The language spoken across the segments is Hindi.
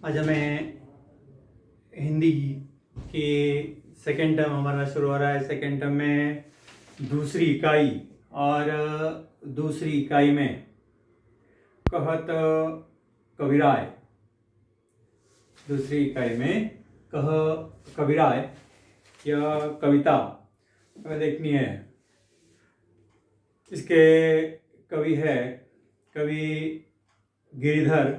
आज हमें हिंदी की सेकेंड टर्म हमारा शुरू हो रहा है। सेकेंड टर्म में दूसरी इकाई और दूसरी इकाई में कहत कविराय, दूसरी इकाई में कह कविराय यह कविता हमें देखनी है। इसके कवि है कवि गिरिधर।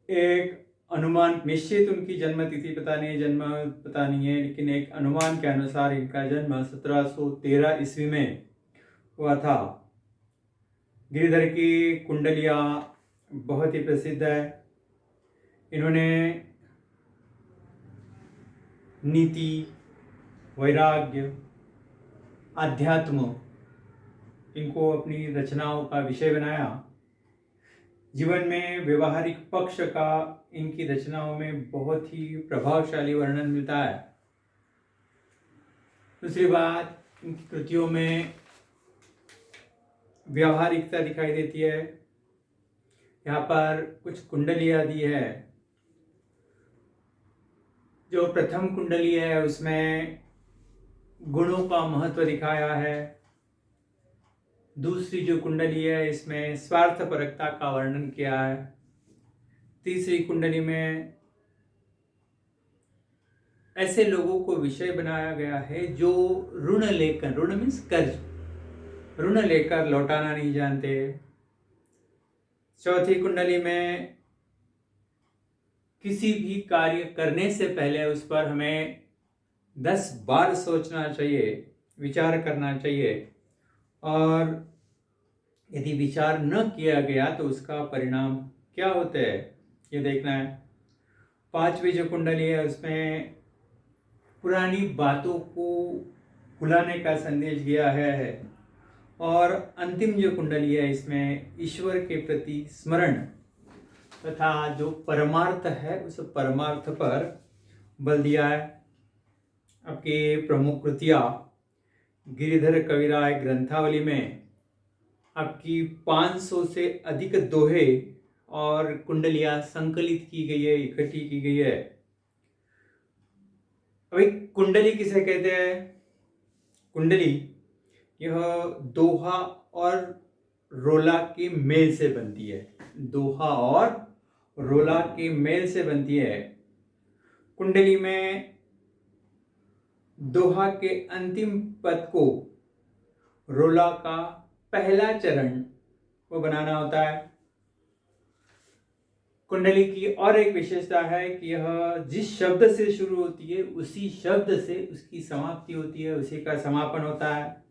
एक अनुमान, निश्चित उनकी जन्म तिथि पता नहीं है, जन्म पता नहीं है, लेकिन एक अनुमान के अनुसार इनका जन्म 1713 ईस्वी में हुआ था। गिरिधर की कुंडलियाँ बहुत ही प्रसिद्ध है। इन्होंने नीति, वैराग्य, आध्यात्म इनको अपनी रचनाओं का विषय बनाया। जीवन में व्यवहारिक पक्ष का इनकी रचनाओं में बहुत ही प्रभावशाली वर्णन मिलता है। दूसरी बात, इनकी कृतियों में व्यवहारिकता दिखाई देती है। यहाँ पर कुछ कुंडलियाँ दी है। जो प्रथम कुंडली है उसमें गुणों का महत्व दिखाया है। दूसरी जो कुंडली है इसमें स्वार्थपरकता का वर्णन किया है। तीसरी कुंडली में ऐसे लोगों को विषय बनाया गया है जो ऋण लेकर, ऋण मीन्स कर्ज, ऋण लेकर लौटाना नहीं जानते। चौथी कुंडली में किसी भी कार्य करने से पहले उस पर हमें 10 बार सोचना चाहिए, विचार करना चाहिए, और यदि विचार न किया गया तो उसका परिणाम क्या होता है ये देखना है। पांचवी जो कुंडली है उसमें पुरानी बातों को भुलाने का संदेश दिया है। और अंतिम जो कुंडली है इसमें ईश्वर के प्रति स्मरण तथा जो परमार्थ है उस परमार्थ पर बल दिया है। आपकी प्रमुख कृतियाँ गिरिधर कविराय ग्रंथावली में आपकी 500 से अधिक दोहे और कुंडलियाँ संकलित की गई है, इकट्ठी की गई है। अभी कुंडली किसे कहते हैं? कुंडली यह दोहा और रोला के मेल से बनती है। दोहा और रोला के मेल से बनती है। कुंडली में दोहा के अंतिम पद को रोला का पहला चरण को बनाना होता है। कुंडली की और एक विशेषता है कि यह जिस शब्द से शुरू होती है उसी शब्द से उसकी समाप्ति होती है, उसी का समापन होता है।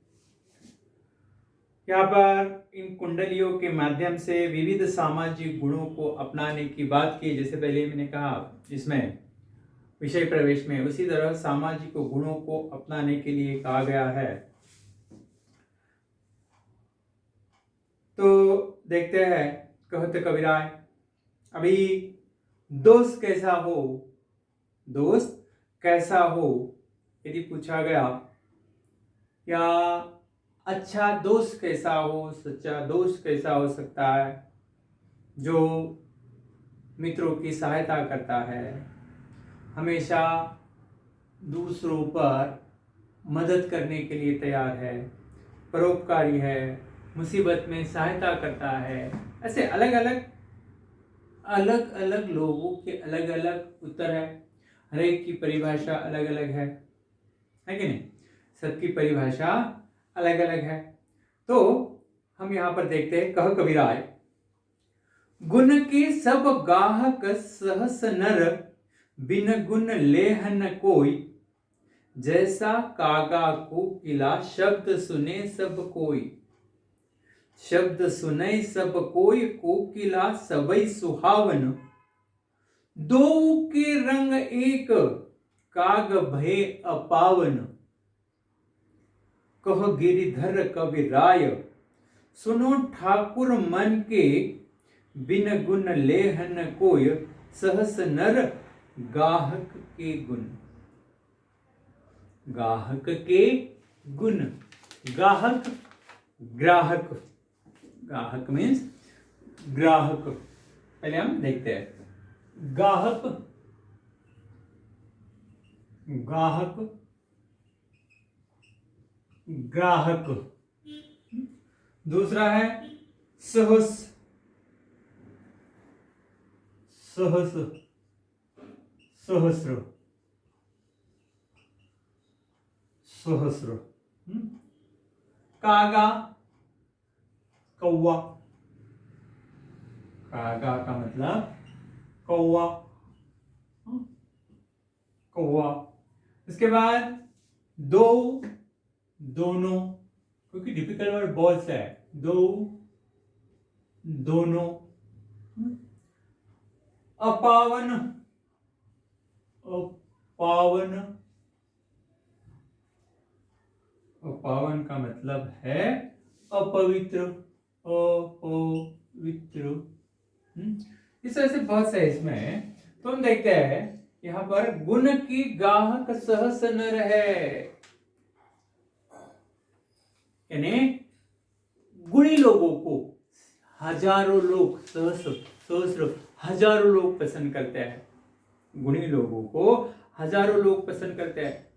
यहाँ पर इन कुंडलियों के माध्यम से विविध सामाजिक गुणों को अपनाने की बात की। जैसे पहले मैंने कहा इसमें विषय प्रवेश में, उसी तरह सामाजिक गुणों को अपनाने के लिए कहा गया है। तो देखते हैं कहत कविराय। अभी दोस्त कैसा हो, दोस्त कैसा हो यदि पूछा गया, या अच्छा दोस्त कैसा हो, सच्चा दोस्त कैसा हो सकता है? जो मित्रों की सहायता करता है, हमेशा दूसरों पर मदद करने के लिए तैयार है, परोपकारी है, मुसीबत में सहायता करता है। ऐसे अलग अलग लोगों के अलग अलग उत्तर है। हर एक की परिभाषा अलग अलग है कि नहीं? सबकी परिभाषा अलग अलग है। तो हम यहाँ पर देखते हैं कह कविराय। गुण के सब गाहक सहस नर, बिन गुण लेह न कोई। जैसा कागा को किला, शब्द सुने सब कोई। शब्द सुने सब कोई, कोकिला सबई सुहावन। दो के रंग एक, काग भय अपावन। कह गिरिधर कविराय, सुनो ठाकुर मन के। बिन गुण लेह न कोय, सहस नर गाहक के गुण। गाहक के गुण। गाहक, ग्राहक। गाहक मीन्स ग्राहक, पहले हम देखते हैं। गाहक, गाहक, ग्राहक। दूसरा है सहस, सहस, सहस्र, सहस्र। कागा, कौवा, कागा का मतलब कौवा, कौवा। इसके बाद दो, दोनों, क्योंकि डिफिकल्ट वर्ड बहुत सा है। दो, दोनों। अपावन, अपावन, अपावन का मतलब है अपवित्र, अपवित्र। इस तरह से बहुत से इसमें तो हम देखते हैं यहां पर गुण की गाहक सहस न रहे, यानी गुणी लोगों को हजारों लोग, सहस्र हजारों लोग पसंद करते हैं। गुणी लोगों को हजारों लोग पसंद करते हैं।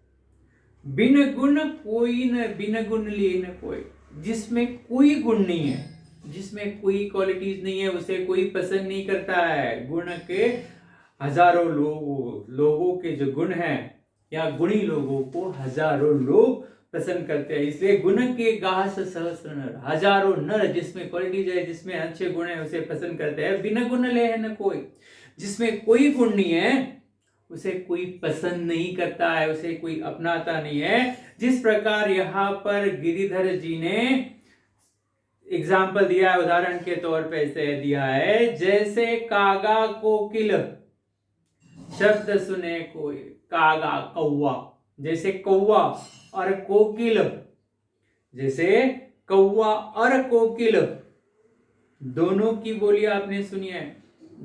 बिन गुण कोई न, बिन गुण लिए न कोई, जिसमें कोई गुण नहीं है, जिसमें कोई क्वालिटीज नहीं है, उसे कोई पसंद नहीं करता है। गुण के हजारों लोगों के जो गुण हैं या गुणी लोगों को हजारों लोग पसंद करते हैं। इसलिए गुण के गाहस सहस्र नर, हजारों नर जिसमें क्वालिटीज है, जिसमें अच्छे गुण है, उसे पसंद करते हैं। बिना गुण ले है न कोई, जिसमें कोई गुण नहीं है उसे कोई पसंद नहीं करता है, उसे कोई अपनाता नहीं है। जिस प्रकार यहां पर गिरिधर जी ने एग्जाम्पल दिया है, उदाहरण के तौर पे ऐसे दिया है, जैसे कागा कोकिल, शब्द सुने कोई, कागा कौवा, जैसे कौवा और कोकिल, जैसे कौवा और कोकिल, दोनों की बोली आपने सुनी है,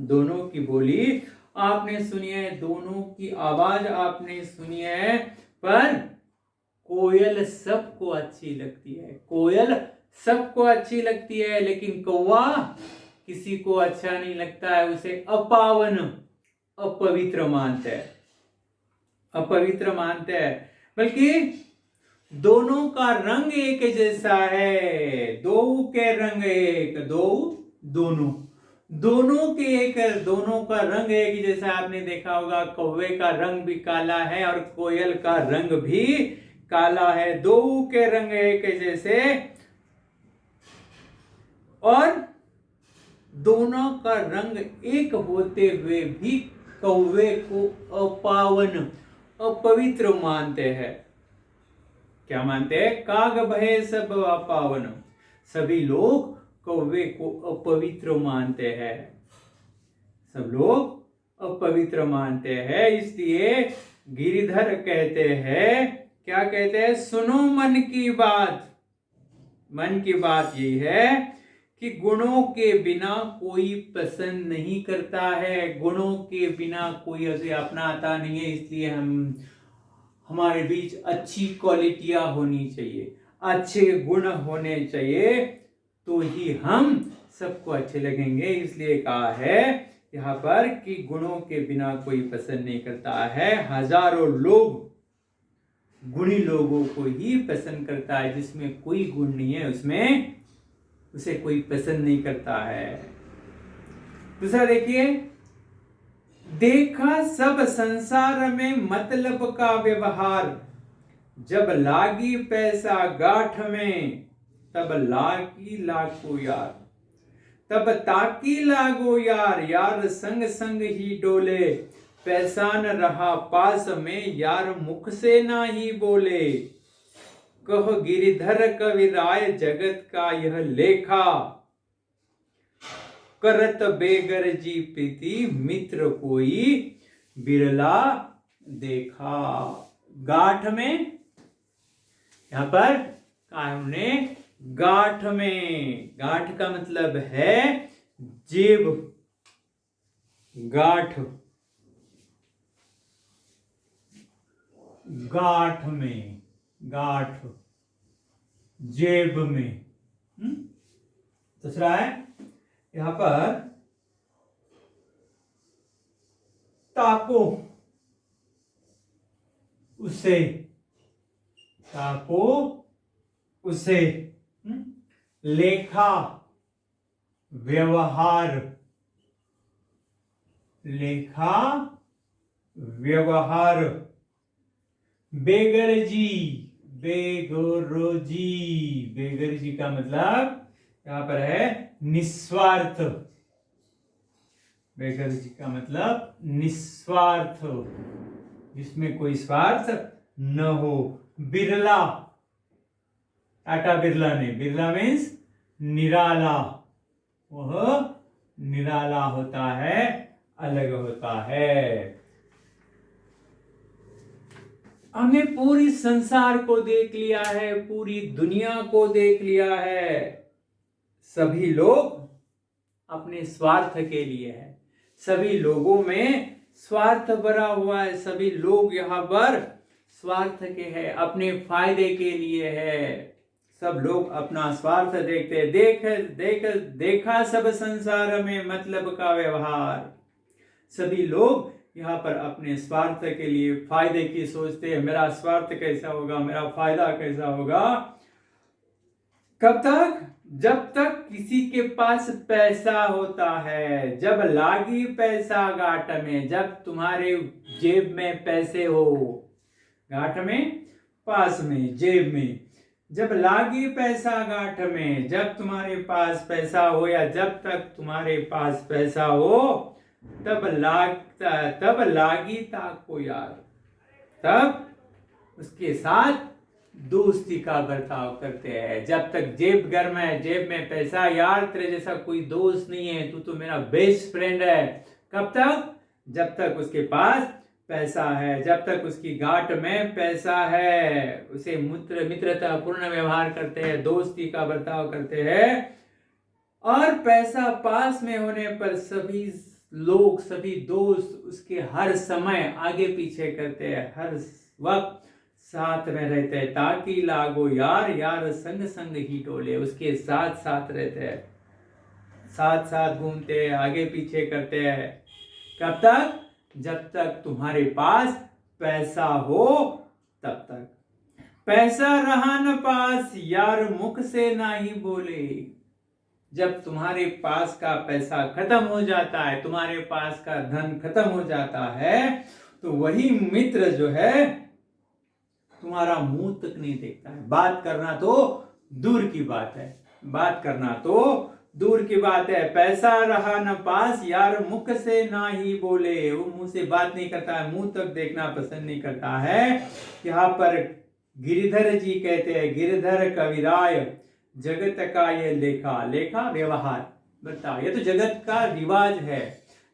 दोनों की बोली आपने सुनी है, दोनों की आवाज आपने सुनी है, पर कोयल सबको अच्छी लगती है, कोयल सबको अच्छी लगती है, लेकिन कौवा किसी को अच्छा नहीं लगता है, उसे अपावन, अपवित्र मानते हैं, अपवित्र मानते हैं। बल्कि दोनों का रंग एक जैसा है, दो के रंग एक, दो, दोनों, दोनों के एक, दोनों का रंग एक जैसा। आपने देखा होगा कौवे का रंग भी काला है और कोयल का रंग भी काला है, दो के रंग एक जैसे, और दोनों का रंग एक होते हुए भी कौवे को अपावन, अपवित्र मानते हैं। क्या मानते हैं? काग भय सब अपावन, सभी लोग कौवे को अपवित्र मानते हैं, सब लोग अपवित्र मानते हैं। इसलिए गिरिधर कहते हैं, क्या कहते हैं? सुनो मन की बात, मन की बात यही है कि गुणों के बिना कोई पसंद नहीं करता है, गुणों के बिना कोई उसे अपनाता नहीं है। इसलिए हमारे बीच अच्छी क्वालिटियां होनी चाहिए, अच्छे गुण होने चाहिए, तो ही हम सबको अच्छे लगेंगे। इसलिए कहा है यहाँ पर कि गुणों के बिना कोई पसंद नहीं करता है, हजारों लोग गुणी लोगों को ही पसंद करता है, जिसमें कोई गुण नहीं है उसमें उसे कोई पसंद नहीं करता है। दूसरा देखिए, देखा सब संसार में मतलब का व्यवहार, जब लागी पैसा गांठ में, तब लागी लागो यार, तब ताकी लागो यार, यार संग संग ही डोले, पैसा न रहा पास में, यार मुख से ना ही बोले। कह गिरिधर कविराय जगत का यह लेखा, करत बेगर जी प्रीति, मित्र कोई बिरला देखा। गांठ में, यहां पर कहा हमने गांठ में, गांठ का मतलब है जेब, गांठ, गांठ में, गांठ जेब में। दूसरा है यहां पर ताको उसे, ताको उसे, लेखा व्यवहार, लेखा व्यवहार, बेगरजी, बेगरोजी, बेगरजी का मतलब यहां पर है निस्वार्थ, बेगरजी का मतलब निस्वार्थ, जिसमें कोई स्वार्थ न हो। बिरला, टाटा बिरला ने, बिरला मीन्स निराला, वह निराला होता है, अलग होता है। हमने पूरी संसार को देख लिया है, पूरी दुनिया को देख लिया है। सभी लोग अपने स्वार्थ के लिए है, सभी लोगों में स्वार्थ भरा हुआ है, सभी लोग यहाँ पर स्वार्थ के हैं, अपने फायदे के लिए है। सब लोग अपना स्वार्थ देखते, देखा सब संसार में मतलब का व्यवहार। सभी लोग यहाँ पर अपने स्वार्थ के लिए, फायदे की सोचते हैं, मेरा स्वार्थ कैसा होगा, मेरा फायदा कैसा होगा। कब तक? जब तक किसी के पास पैसा होता है, जब लागी पैसा गांठ में, जब तुम्हारे जेब में पैसे हो, गांठ में, पास में, जेब में, जब लागी पैसा गांठ में, जब तुम्हारे पास पैसा हो, या जब तक तुम्हारे पास पैसा हो, तब लागी ताको यार, तब उसके साथ दोस्ती का बर्ताव करते हैं। जब तक जेब गर्म है, जेब में पैसा, यार तेरे जैसा कोई दोस्त नहीं है, तू तो मेरा बेस्ट फ्रेंड है। कब तक? जब तक उसके पास पैसा है, जब तक उसकी गांठ में पैसा है, उसे मित्रता पूर्ण व्यवहार करते हैं, दोस्ती का बर्ताव करते हैं। और पैसा पास में होने पर सभी लोग, सभी दोस्त उसके हर समय आगे पीछे करते हैं, हर वक्त साथ में रहते हैं, ताकि लागो यार, यार संग संग ही टोले, उसके साथ साथ रहते हैं, साथ साथ घूमते हैं, आगे पीछे करते हैं। कब तक? जब तक तुम्हारे पास पैसा हो, तब तक। पैसा रहा न पास, यार मुख से ना ही बोले। जब तुम्हारे पास का पैसा खत्म हो जाता है, तुम्हारे पास का धन खत्म हो जाता है, तो वही मित्र जो है तुम्हारा मुंह तक नहीं देखता है। बात करना तो दूर की बात है, बात करना तो दूर की बात है। पैसा रहा न पास, यार मुख से ना ही बोले, वो मुंह से बात नहीं करता है, मुंह तक देखना पसंद नहीं करता है। यहाँ पर गिरिधर जी कहते हैं, गिरिधर कविराय जगत का ये लेखा, लेखा व्यवहार, बता, ये तो जगत का रिवाज है,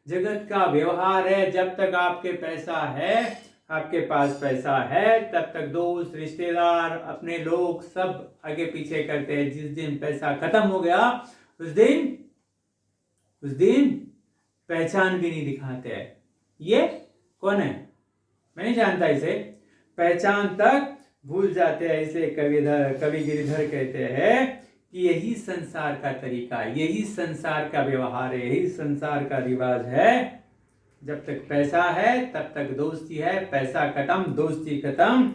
जगत का व्यवहार है। जब तक आपके पैसा है, आपके पास पैसा है, तब तक दोस्त, रिश्तेदार, अपने लोग सब आगे पीछे करते हैं। जिस दिन पैसा खत्म हो गया, उस दिन पहचान भी नहीं दिखाते हैं। ये कौन है? मैं नहीं जानता इसे, पहचान तक भूल जाते हैं। इसे कवि गिरिधर कहते हैं कि यही संसार का तरीका है, यही संसार का व्यवहार है, यही संसार का रिवाज है। जब तक पैसा है तब तक दोस्ती है, पैसा खत्म दोस्ती खत्म।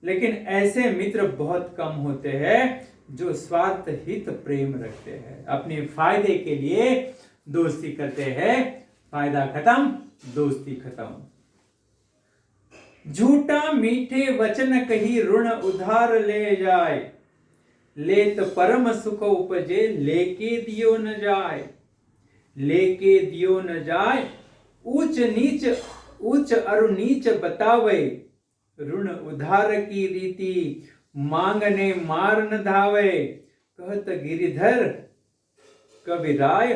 लेकिन ऐसे मित्र बहुत कम होते हैं जो स्वार्थ हित प्रेम रखते हैं, अपने फायदे के लिए दोस्ती करते हैं, फायदा खत्म दोस्ती खत्म। झूठा मीठे वचन कही ऋण उधार ले जाए, लेत परम सुख उपजे लेके दियो न जाए, लेके दियो न जाए। उच्च और नीच बतावे, ऋण उधार की रीति मांगने मार न धावे। कहत गिरिधर कविराय,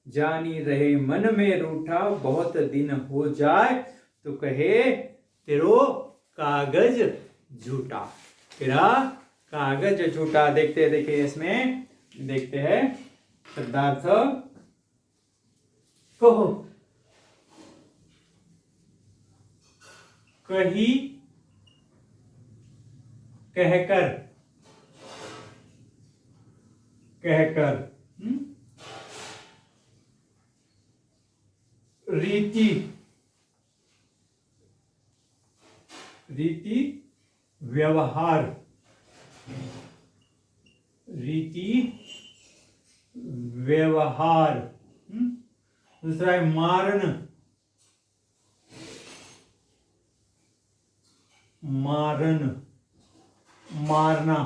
जानी रहे मन में रूठा, बहुत दिन हो जाए तो कहे तेरो कागज झूठा, तेरा कागज झूठा। देखिए इसमें देखते हैं शब्दार्थ। कहो, कही, कहकर, कहकर, रीति व्यवहार, रीति व्यवहार। दूसरा है मारन, मारना,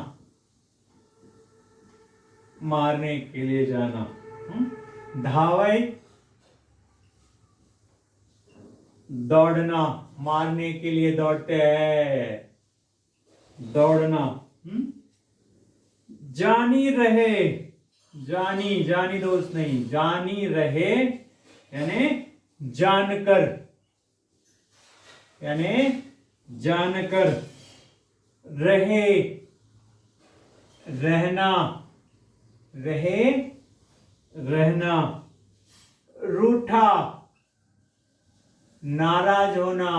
मारने के लिए जाना। धावै, दौड़ना, मारने के लिए दौड़ते हैं, दौड़ना। जानी रहे, जानी दोस्त नहीं, जानी रहे यानी जानकर, रहे, रहना, रूठा, नाराज होना,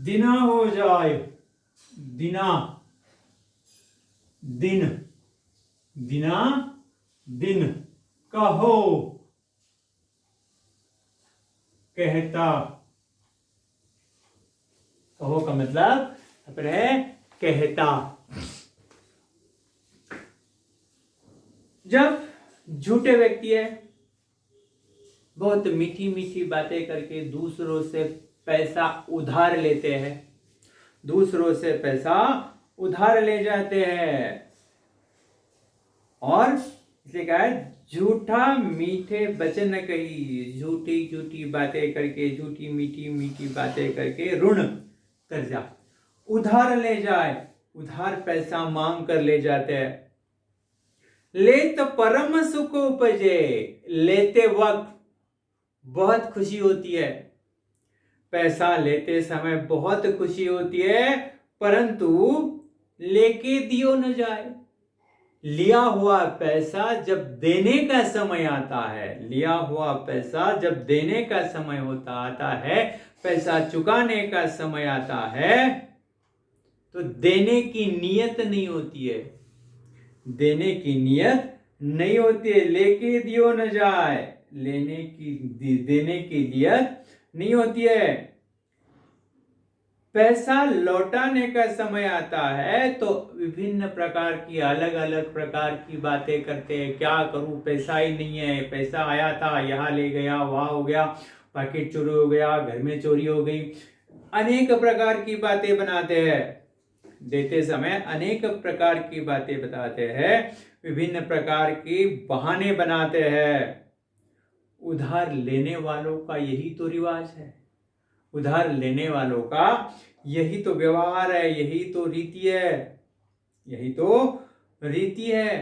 दिना हो जाए, दिन, कहो, कहता, कहो का मतलब है कहता। जब झूठे व्यक्ति है, बहुत मीठी मीठी बातें करके दूसरों से पैसा उधार लेते हैं, दूसरों से पैसा उधार ले जाते हैं, और इसलिए कहा है झूठा मीठे वचन कही, झूठी बातें करके, झूठी मीठी बातें करके ऋण कर्जा उधार ले जाए, उधार पैसा मांग कर ले जाते हैं। लेत परम सुख उपजे, लेते वक्त बहुत खुशी होती है, पैसा लेते समय बहुत खुशी होती है, परंतु लेके दियो न जाए। लिया हुआ पैसा जब देने का समय आता है, लिया हुआ पैसा जब देने का समय आता है, पैसा चुकाने का समय आता है, तो देने की नीयत नहीं होती है, देने की नियत नहीं होती है। लेके दियो न जाए, देने की नियत नहीं होती है। पैसा लौटाने का समय आता है तो विभिन्न प्रकार की, अलग अलग प्रकार की बातें करते हैं। क्या करूं, पैसा ही नहीं है, पैसा आया था, यहाँ ले गया, वहां हो गया, पैकेट चोरी हो गया, घर में चोरी हो गई, अनेक प्रकार की बातें बनाते हैं। देते समय अनेक प्रकार की बातें बताते हैं, विभिन्न प्रकार की बहाने बनाते हैं। उधार लेने वालों का यही तो रिवाज है, उधार लेने वालों का यही तो व्यवहार है, यही तो रीति है, यही तो रीति है।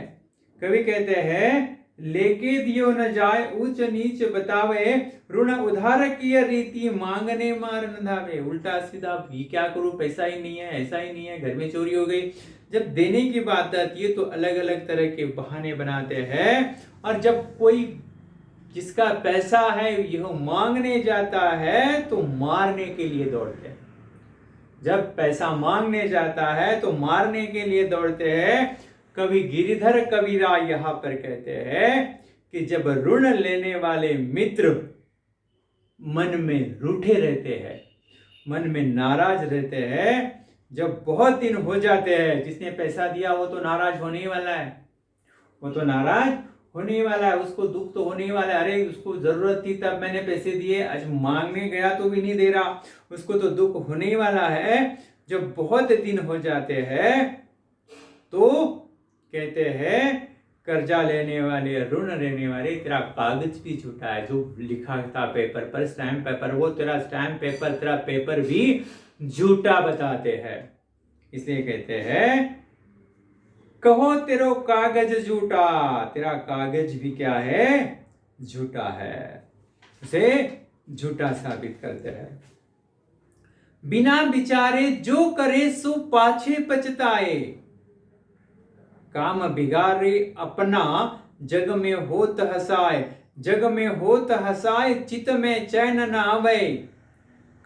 कवि कहते हैं लेके दियो न जाए, ऊंच नीच बतावे, ऋण उधार की रीति, मांगने मार न धावे। उल्टा सीधा, भी क्या करूं, पैसा ही नहीं है, ऐसा ही नहीं है, घर में चोरी हो गई। जब देने की बात आती है तो अलग अलग तरह के बहाने बनाते हैं, और जब कोई जिसका पैसा है यह मांगने जाता है तो मारने के लिए दौड़ते हैं। जब पैसा मांगने जाता है तो मारने के लिए दौड़ते हैं। कवि गिरिधर कबीरा यहां पर कहते हैं कि जब ऋण लेने वाले मित्र मन में रूठे रहते हैं, मन में नाराज रहते हैं, जब बहुत दिन हो जाते हैं, जिसने पैसा दिया वो तो नाराज होने ही वाला है, वो तो नाराज होने वाला है, उसको दुख तो होने वाला है। अरे उसको जरूरत थी तब मैंने पैसे दिए, आज मांगने गया तो भी नहीं दे रहा, उसको तो दुख होने ही वाला है। जब बहुत दिन हो जाते हैं तो कहते हैं कर्जा लेने वाले, ऋण लेने वाले, तेरा कागज भी झूठा है, जो लिखा था पेपर पर, स्टैम्प पेपर, वो तेरा स्टैम्प पेपर, तेरा पेपर भी झूठा बताते हैं। इसलिए कहते हैं कहो तेरो कागज झूठा, तेरा कागज भी क्या है, झूठा है, उसे झूठा साबित करते हैं। बिना विचारे जो करे सो पाछे पछताए, काम बिगाड़े अपना जग में होत हसाए, जग में होत हसाए चित में चैन न आवे,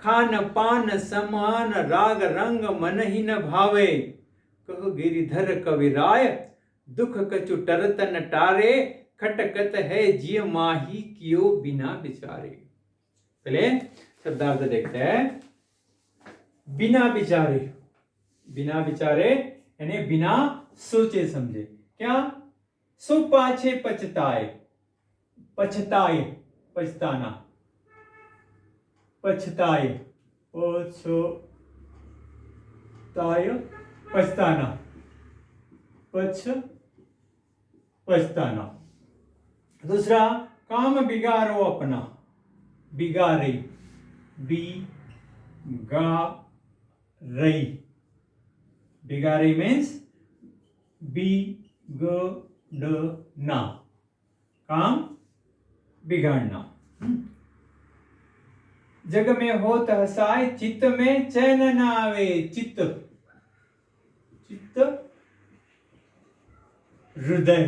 खान पान समान राग रंग मन ही न भावे। कहो गिरिधर कविराय दुख कछु टरत न टारे, खटकत है जिय माही कियो बिना विचारे। पहले शब्दार्थ देखते हैं। बिना विचारे, बिना विचारे यानी बिना सोचे समझे। क्या? सो पाछे पछताए, पछताए पछताना, पछताए ताय पछताना, पछताना। दूसरा, काम बिगाड़ो अपना, बिगाड़े, बिगाड़े, बिगाड़े मीन्स बिगड़ना, काम बिगाड़ना। जग में होत हसाए, चित्त में चैन न आवे, चित्त, चित्त हृदय,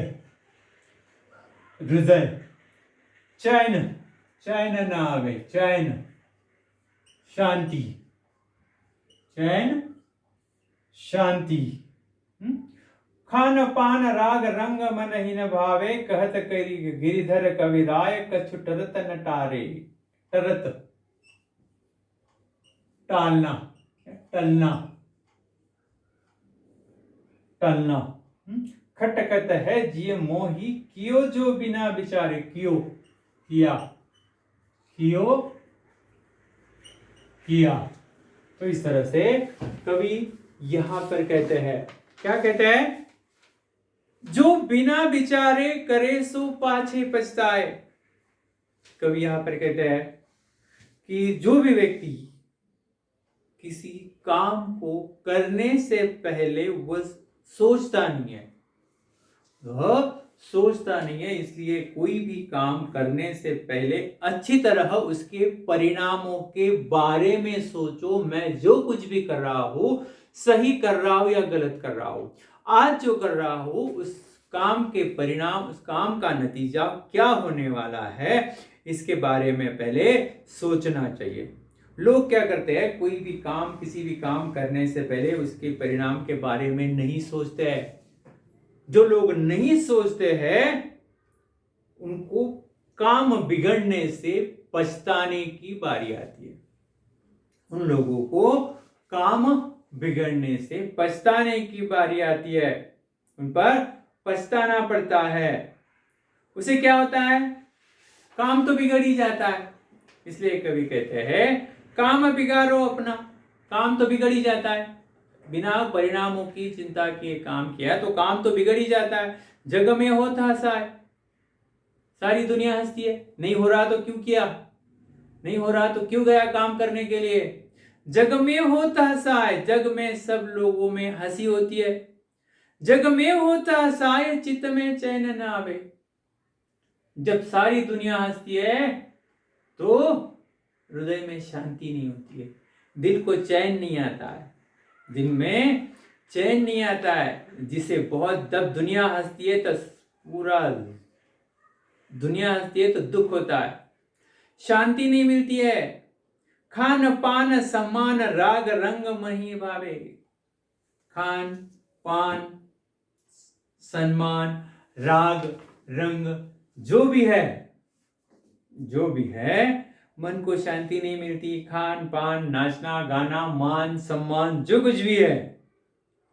हृदय, चैन, चैन न आवे, चैन शांति, चैन शांति। खान पान राग रंग मन ही न भावे, कहत करी गिरिधर कविराय, कछु टरत न टारे, टरत टालना, टलना, टलना। खटकत है जिय मोही, कियो जो बिना विचारे, कियो किया, कियो किया। तो इस तरह से कवि यहां पर कहते हैं, क्या कहते हैं? जो बिना विचारे करे सो पाछे पछताए। कवि यहां पर कहते हैं कि जो भी व्यक्ति किसी काम को करने से पहले वह सोचता नहीं है, वह सोचता नहीं है, इसलिए कोई भी काम करने से पहले अच्छी तरह उसके परिणामों के बारे में सोचो। मैं जो कुछ भी कर रहा हूं सही कर रहा हूं या गलत कर रहा हूं, आज जो कर रहा हूं उस काम के परिणाम, उस काम का नतीजा क्या होने वाला है, इसके बारे में पहले सोचना चाहिए। लोग क्या करते हैं, कोई भी काम, किसी भी काम करने से पहले उसके परिणाम के बारे में नहीं सोचते हैं। जो लोग नहीं सोचते हैं उनको काम बिगड़ने से पछताने की बारी आती है। उन लोगों को काम बिगड़ने से पछताने की बारी आती है, उन पर पछताना पड़ता है। उसे क्या होता है? काम तो बिगड़ ही जाता है। इसलिए कवि कहते हैं, काम बिगाड़ो अपना, काम तो बिगड़ ही जाता है। बिना परिणामों की चिंता किए काम किया तो काम तो बिगड़ ही जाता है। जग में होता हंसाए, सारी दुनिया हंसती है। नहीं हो रहा तो क्यों किया, नहीं हो रहा तो क्यों गया काम करने के लिए। जग में होता हंसाए, जग में सब लोगों में हंसी होती है। जग में होता हंसाए, चित्त में चैन न आवे। जब सारी दुनिया हंसती है तो हृदय में शांति नहीं होती है, दिल को चैन नहीं आता है, दिन में चैन नहीं आता है। जिसे बहुत, जब दुनिया हंसती है तो पूरा दुनिया हंसती है तो दुख होता है, शांति नहीं मिलती है। खान पान सम्मान राग रंग मही भावे। खान पान सम्मान राग रंग जो भी है, जो भी है, मन को शांति नहीं मिलती। खान पान, नाचना गाना, मान सम्मान, जो कुछ भी है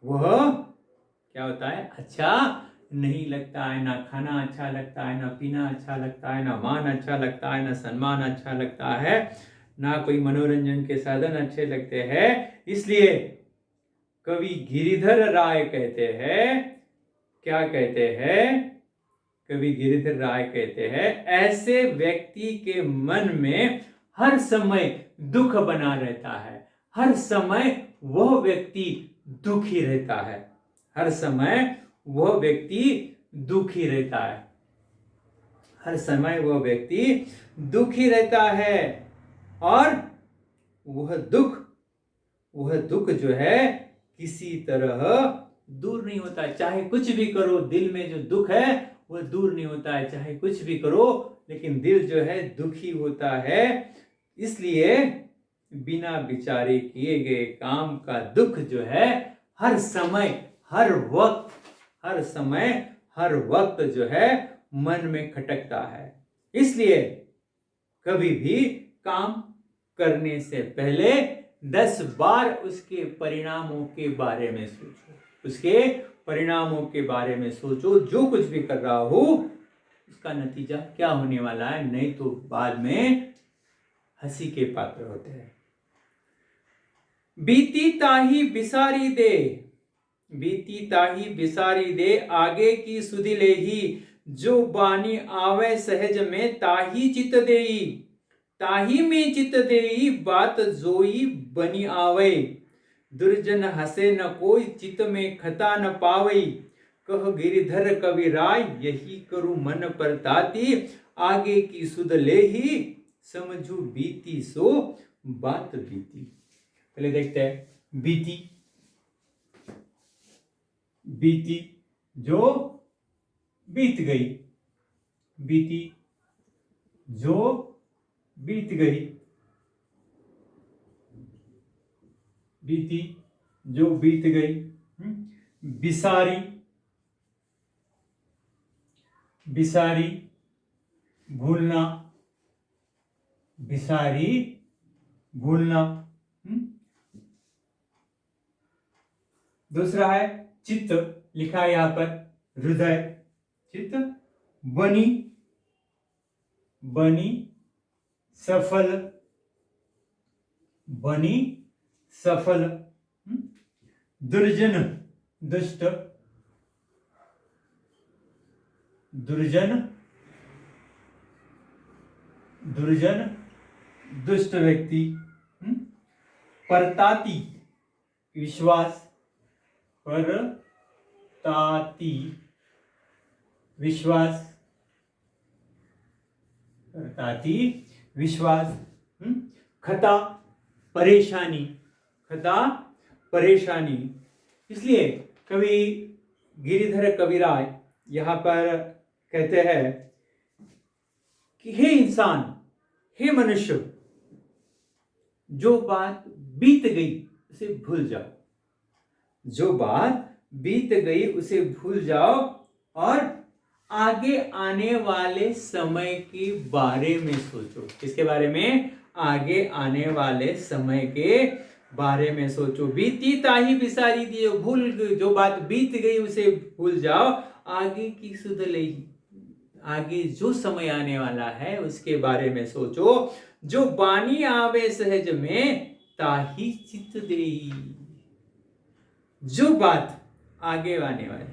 वह क्या होता है, अच्छा नहीं लगता है। ना खाना अच्छा लगता है, ना पीना अच्छा लगता है, ना मान अच्छा लगता है, ना सम्मान अच्छा लगता है, ना कोई मनोरंजन के साधन अच्छे लगते हैं। इसलिए कवि गिरिधर राय कहते हैं, क्या कहते हैं? कवि गिरिधर राय कहते हैं, ऐसे व्यक्ति के मन में हर समय दुख बना रहता है, हर समय वह व्यक्ति दुखी रहता है, हर समय वह व्यक्ति दुखी रहता है, हर समय वह व्यक्ति दुखी रहता है। और वह दुख जो है किसी तरह दूर नहीं होता। चाहे कुछ भी करो, दिल में जो दुख है वह दूर नहीं होता है। चाहे कुछ भी करो लेकिन दिल जो है दुखी होता है। इसलिए बिना विचारे किए गए काम का दुख जो है हर समय, हर वक्त, हर समय हर वक्त जो है मन में खटकता है। इसलिए कभी भी काम करने से पहले 10 बार उसके परिणामों के बारे में सोचो। उसके परिणामों के बारे में सोचो। जो कुछ भी कर रहा हो उसका नतीजा क्या होने वाला है, नहीं तो बाद में हंसी के पात्र होते हैं। बीती ताही बिसारी दे, बीती ताही बिसारी दे, आगे की सुधि लेही, जो बानी आवे सहज में ताही चित देई, ताही में चित देई, बात जोई बनी आवे, दुर्जन हसे न कोई, चित में खता न पावई, कह गिरिधर कविराय, यही करू मन पर ताती, आगे की सुध लेही, समझू बीती सो बात बीती। पहले देखते हैं बीती। बीती जो बीत गई, बीती जो बीत गई, बीती जो बीत गई। बिसारी, बिसारी भूलना, बिसारी भूलना। दूसरा है चित्त, लिखा है यहां पर हृदय, चित्त। बनी, बनी सफल, बनी सफल। दुर्जन दुष्ट, दुर्जन, दुर्जन दुष्ट व्यक्ति। परताती विश्वास, परताती विश्वास, परताती विश्वास। खता परेशानी, खता परेशानी। इसलिए कवि गिरिधर कविराय यहां पर कहते हैं कि हे इंसान, हे मनुष्य, जो बात बीत गई उसे भूल जाओ, जो बात बीत गई उसे भूल जाओ और आगे आने वाले समय के बारे में सोचो। किसके बारे में? आगे आने वाले समय के बारे में सोचो। बीती ताही बिसारी दिए, भूल, जो बात बीत गई उसे भूल जाओ, आगे की सुध लेही, आगे जो समय आने वाला है उसके बारे में सोचो। जो बानी आवे सहज में ताही चित देई, जो बात आगे आने वाली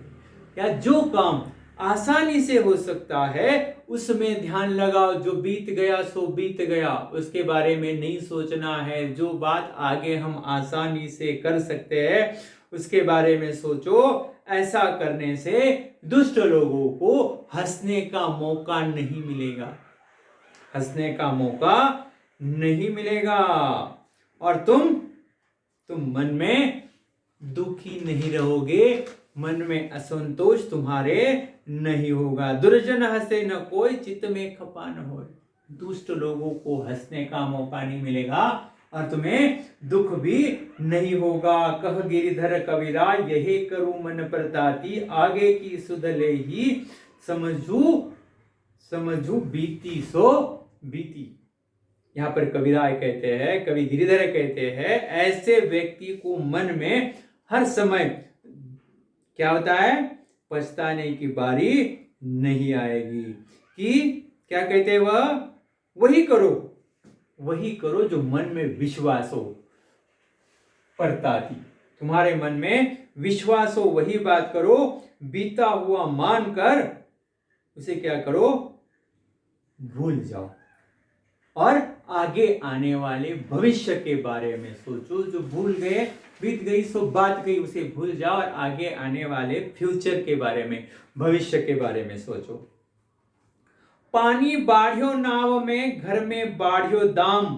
या जो काम आसानी से हो सकता है उसमें ध्यान लगाओ। जो बीत गया सो बीत गया, उसके बारे में नहीं सोचना है। जो बात आगे हम आसानी से कर सकते हैं उसके बारे में सोचो। ऐसा करने से दुष्ट लोगों को हंसने का मौका नहीं मिलेगा, हंसने का मौका नहीं मिलेगा, और तुम मन में दुखी नहीं रहोगे, मन में असंतोष तुम्हारे नहीं होगा। दुर्जन हंसे न कोई, चित्त में खपा न होए, दुष्ट लोगों को हंसने का मौका नहीं मिलेगा और तुम्हें दुख भी नहीं होगा। कह गिरिधर कविराय, यही करूं मन प्रताति, आगे की सुध लेही, समझू बीती सो बीती। यहां पर कविराय कहते हैं, कवि गिरिधर कहते हैं, ऐसे व्यक्ति को मन में हर समय क्या होता है? पछताने की बारी नहीं आएगी। कि क्या कहते हैं वह? वही करो जो मन में विश्वास हो। परताती, तुम्हारे मन में विश्वास हो वही बात करो। बीता हुआ मानकर उसे क्या करो? भूल जाओ और आगे आने वाले भविष्य के बारे में सोचो। जो भूल गए, बीत गई सो बात गई, उसे भूल जाओ और आगे आने वाले फ्यूचर के बारे में, भविष्य के बारे में सोचो। पानी बाढ़्यो नाव में, घर में बाढ़्यो दाम,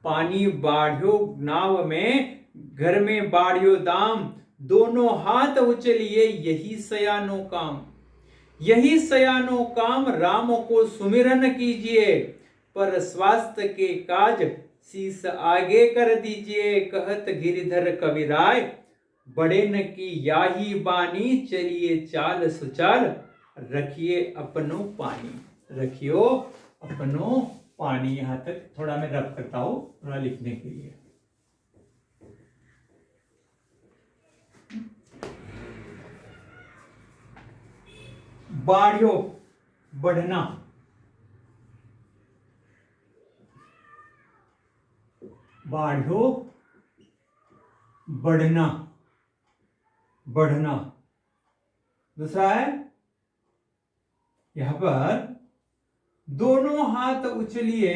पानी बाढ़्यो नाव में, घर में बाढ़्यो दाम, दोनों हाथ उचलिए यही सयानो काम, यही सयानो काम, राम को सुमिरन कीजिए, पर स्वास्थ्य के काज शीस आगे कर दीजिए। कहत गिरिधर कविराय, बढ़ेन की याही बानी, चलिए चाल सुचाल, रखिए अपनो पानी, रखियो अपनो पानी। यहां तक थोड़ा मैं रब करता हूं थोड़ा लिखने के लिए। बाढ़ो बढ़ना, बाढ़ो बढ़ना, बढ़ना। दूसरा है यहां पर दोनों हाथ उछलिए,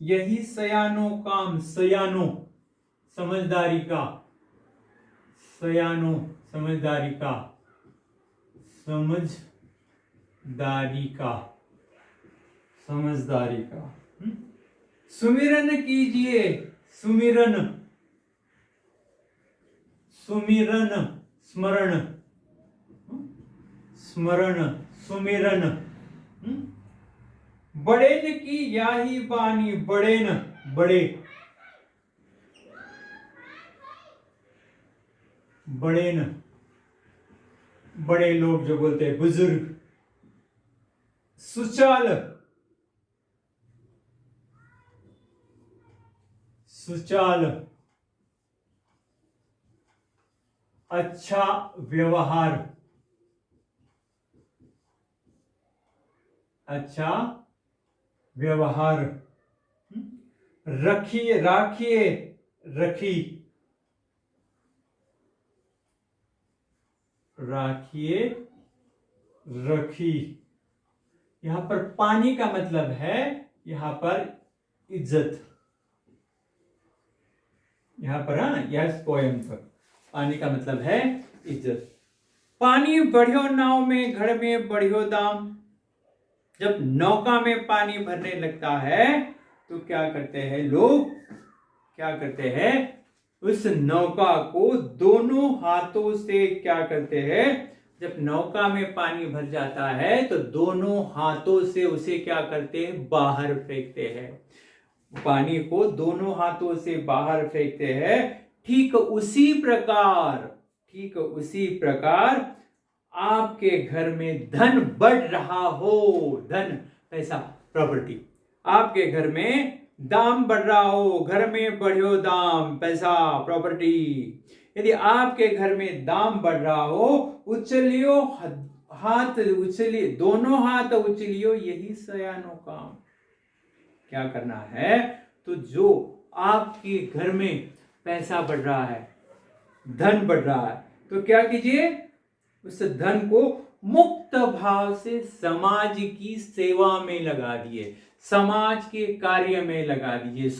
यही सयानो काम, सयानो समझदारी का, सयानो समझदारी का, समझदारी का, समझदारी का। सुमिरन कीजिए, सुमिरन, सुमिरन स्मरण, स्मरण सुमिरन। बड़ेन की याही बानी, बड़ेन बड़े, बड़ेन बड़े लोग जो बोलते हैं बुजुर्ग। सुचाल, सुचाल अच्छा व्यवहार, अच्छा व्यवहार। रखिए, राखिए, रखी, राखिए रखी। यहां पर पानी का मतलब है यहां पर इज्जत, यहां पर यस पोएम तक पानी का मतलब है इज्जत। पानी बढ़ियो नाव में, घर में बढ़ियो दाम। जब नौका में पानी भरने लगता है तो क्या करते हैं लोग, क्या करते हैं, उस नौका को दोनों हाथों से क्या करते हैं, जब नौका में पानी भर जाता है तो दोनों हाथों से उसे क्या करते हैं, बाहर फेंकते हैं। पानी को दोनों हाथों से बाहर फेंकते हैं। ठीक उसी प्रकार, ठीक उसी प्रकार आपके घर में धन बढ़ रहा हो, धन पैसा प्रॉपर्टी, आपके घर में दाम बढ़ रहा हो, घर में बढ़ियो दाम पैसा प्रॉपर्टी। यदि आपके घर में दाम बढ़ रहा हो, उछलियो हाथ, उछलिए दोनों हाथ उछलियो, यही सयानो काम। क्या करना है, तो जो आपके घर में पैसा बढ़ रहा है, धन बढ़ रहा है, तो क्या कीजिए, उस धन को मुक्त भाव से समाज की सेवा में लगा दिए, समाज के कार्य में लगा दीजिए।